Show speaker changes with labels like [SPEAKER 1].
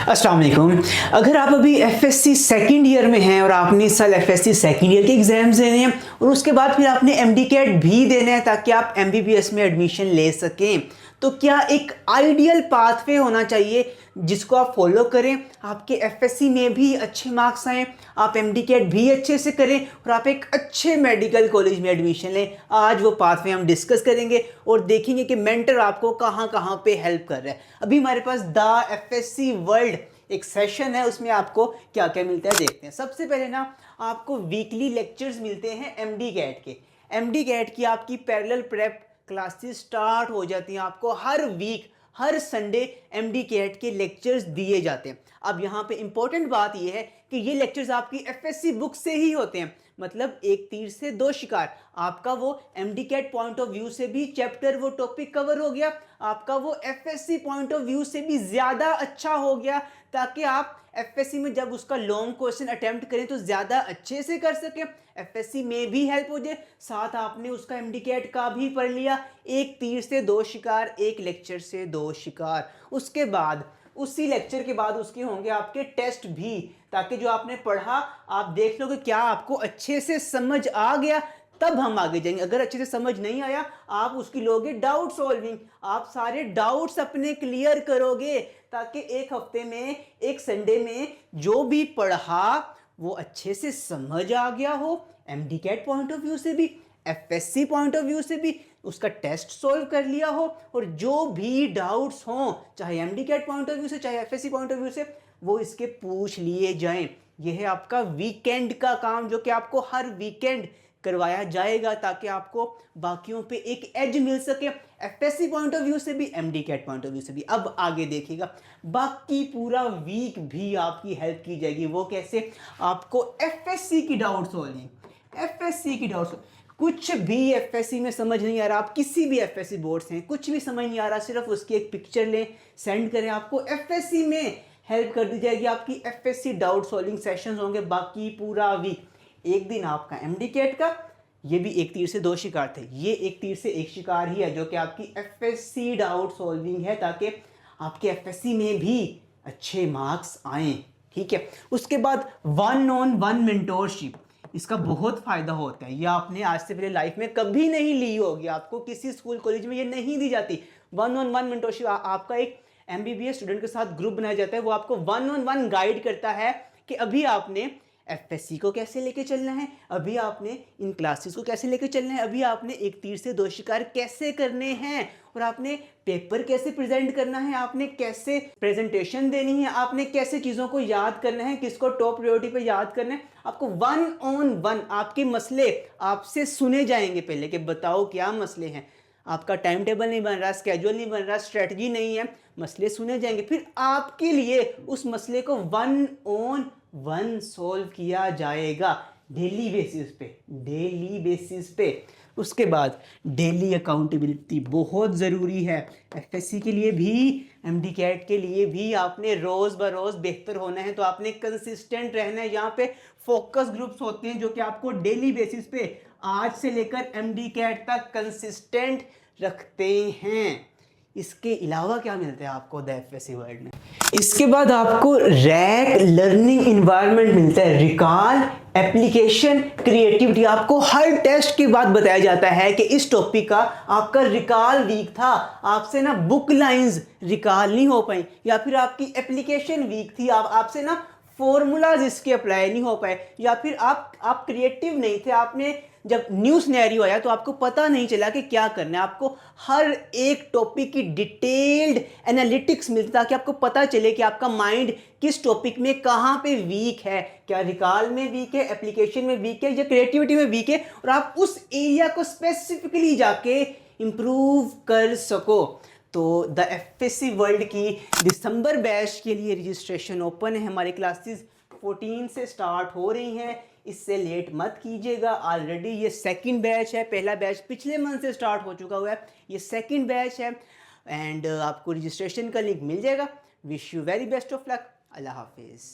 [SPEAKER 1] अस्सलाम वालेकुम। अगर आप अभी एफएससी सेकंड ईयर में हैं और आपने इस साल एफएससी सेकंड ईयर के एग्ज़ाम्स देने हैं और उसके बाद फिर आपने एमडी कैट भी देना है ताकि आप एमबीबीएस में एडमिशन ले सकें, तो क्या एक आइडियल पाथवे होना चाहिए जिसको आप फॉलो करें, आपके एफएससी में भी अच्छे मार्क्स आएँ, आप एमडी कैट भी अच्छे से करें और आप एक अच्छे मेडिकल कॉलेज में एडमिशन लें। आज वो पाथवे हम डिस्कस करेंगे और देखेंगे कि मेंटर आपको कहाँ कहाँ पे हेल्प कर रहा है। अभी हमारे पास द एफएससी वर्ल्ड एक सेशन है, उसमें आपको क्या क्या मिलता है देखते हैं। सबसे पहले ना आपको वीकली लेक्चर्स मिलते हैं एमडी कैट के। एमडी कैट की आपकी पैरेलल प्रेप क्लासेस स्टार्ट हो जाती हैं। आपको हर वीक हर संडे एमडी कैट के लेक्चर्स दिए जाते हैं। अब यहाँ पे इंपॉर्टेंट बात यह है कि ये लेक्चर्स आपकी एफएससी बुक से ही होते हैं, मतलब एक तीर से दो शिकार। आपका वो MD CAT point of view से भी चैप्टर वो टॉपिक कवर हो गया, आपका वो एफएससी पॉइंट ऑफ व्यू से भी ज़्यादा अच्छा हो गया, ताकि आप एफएससी में जब उसका लॉन्ग क्वेश्चन अटेम्प्ट करें तो ज़्यादा अच्छे से कर सकें, एफएससी में भी हेल्प हो जाए, साथ आपने उसका एमडी कैट का भी पढ़ लिया। एक तीर से दो शिकार, एक लेक्चर से दो शिकार। उसके बाद उसी लेक्चर के बाद उसके होंगे आपके टेस्ट भी, ताकि जो आपने पढ़ा आप देख लो कि क्या आपको अच्छे से समझ आ गया, तब हम आगे जाएंगे। अगर अच्छे से समझ नहीं आया आप उसकी लोगे डाउट सॉल्विंग, आप सारे डाउट्स अपने क्लियर करोगे, ताकि एक हफ्ते में एक संडे में जो भी पढ़ा वो अच्छे से समझ आ गया हो, MD CAT point of view से भी एफएससी पॉइंट ऑफ व्यू से भी उसका टेस्ट सॉल्व कर लिया हो, और जो भी डाउट्स हों चाहे MD CAT point of view से चाहे एफएससी पॉइंट ऑफ व्यू से वो इसके पूछ लिए जाएं। यह है आपका वीकेंड का काम, जो कि आपको हर वीकेंड करवाया जाएगा, ताकि आपको बाकियों पे एक एज मिल सके, एफएससी पॉइंट ऑफ व्यू से भी MD CAT point of view से भी। अब आगे देखिएगा, बाकी पूरा वीक भी आपकी हेल्प की जाएगी। वो कैसे? आपको एफएससी की डाउट सॉल्विंग, एफएससी की डाउट कुछ भी एफएससी में समझ नहीं आ रहा, आप किसी भी एफएससी बोर्ड से कुछ भी समझ नहीं आ रहा, सिर्फ उसकी एक पिक्चर लें, सेंड करें, आपको एफएससी में हेल्प कर दी जाएगी। आपकी एफएससी डाउट सॉल्विंग सेशंस होंगे बाकी पूरा वीक। एक दिन आपका एमडी कैट का, ये भी एक तीर से दो शिकार थे, ये एक तीर से एक शिकार ही है जो कि आपकी एफएससी डाउट सॉल्विंग है, ताकि आपके एफएससी में भी अच्छे मार्क्स आए। ठीक है। उसके बाद 1-on-1 मेंटोरशिप, इसका बहुत फायदा होता है। ये आपने आज से पहले लाइफ में कभी नहीं ली होगी, आपको किसी स्कूल कॉलेज में ये नहीं दी जाती। 1-on-1 मेंटोरशिप, आपका एक एमबीबीएस स्टूडेंट के साथ ग्रुप बनाया जाता है, वो आपको 1-on-1 गाइड करता है कि अभी आपने एफएससी को कैसे लेके चलना है, अभी आपने इन क्लासेस को कैसे लेके चलना है, अभी आपने एक तीर से दो शिकार कैसे करने हैं, और आपने पेपर कैसे प्रेजेंट करना है, आपने कैसे प्रेजेंटेशन देनी है, आपने कैसे चीज़ों को याद करना है, किसको टॉप प्रायोरिटी पे याद करना है। आपको 1-on-1 आपके मसले आपसे सुने जाएंगे पहले कि बताओ क्या मसले हैं। आपका टाइम टेबल नहीं बन रहा, स्केड्यूल नहीं बन रहा, स्ट्रेटजी नहीं है, मसले सुने जाएंगे, फिर आपके लिए उस मसले को 1-on-1 सॉल्व किया जाएगा डेली बेसिस पे, डेली बेसिस पे। उसके बाद डेली अकाउंटेबिलिटी बहुत ज़रूरी है एफएससी के लिए भी, एमडी कैट के लिए भी। आपने रोज़ ब रोज़ बेहतर होना है, तो आपने कंसिस्टेंट रहना है। यहाँ पे फोकस ग्रुप्स होते हैं जो कि आपको डेली बेसिस पे आज से लेकर एमडी कैट तक कंसिस्टेंट रखते हैं। इसके अलावा क्या मिलता है आपको द एफएससी वर्ल्ड में? इसके बाद आपको रैक लर्निंग इन्वायरमेंट मिलता है, रिकॉल, एप्लीकेशन, क्रिएटिविटी। आपको हर टेस्ट के बाद बताया जाता है कि इस टॉपिक का आपका रिकॉल वीक था, आपसे ना बुक लाइंस रिकॉल नहीं हो पाई, या फिर आपकी एप्लीकेशन वीक थी, आपसे ना फॉर्मूलाज इसके अप्लाई नहीं हो पाए, या फिर आप क्रिएटिव नहीं थे, आपने जब न्यू सिनेरियो आया तो आपको पता नहीं चला कि क्या करना है। आपको हर एक टॉपिक की डिटेल्ड एनालिटिक्स मिलती, ताकि आपको पता चले कि आपका माइंड किस टॉपिक में कहाँ पे वीक है, क्या रिकॉल में वीक है, एप्लीकेशन में वीक है, या क्रिएटिविटी में वीक है, और आप उस एरिया को स्पेसिफिकली जाके इंप्रूव कर सको। तो द एफएससी वर्ल्ड की दिसंबर बैच के लिए रजिस्ट्रेशन ओपन है। हमारी क्लासेस 14 से स्टार्ट हो रही हैं, इससे लेट मत कीजिएगा। ऑलरेडी ये सेकंड बैच है, पहला बैच पिछले मंथ से स्टार्ट हो चुका हुआ है, ये सेकंड बैच है, एंड आपको रजिस्ट्रेशन का लिंक मिल जाएगा। Wish you very best of luck. अल्लाह हाफिज़।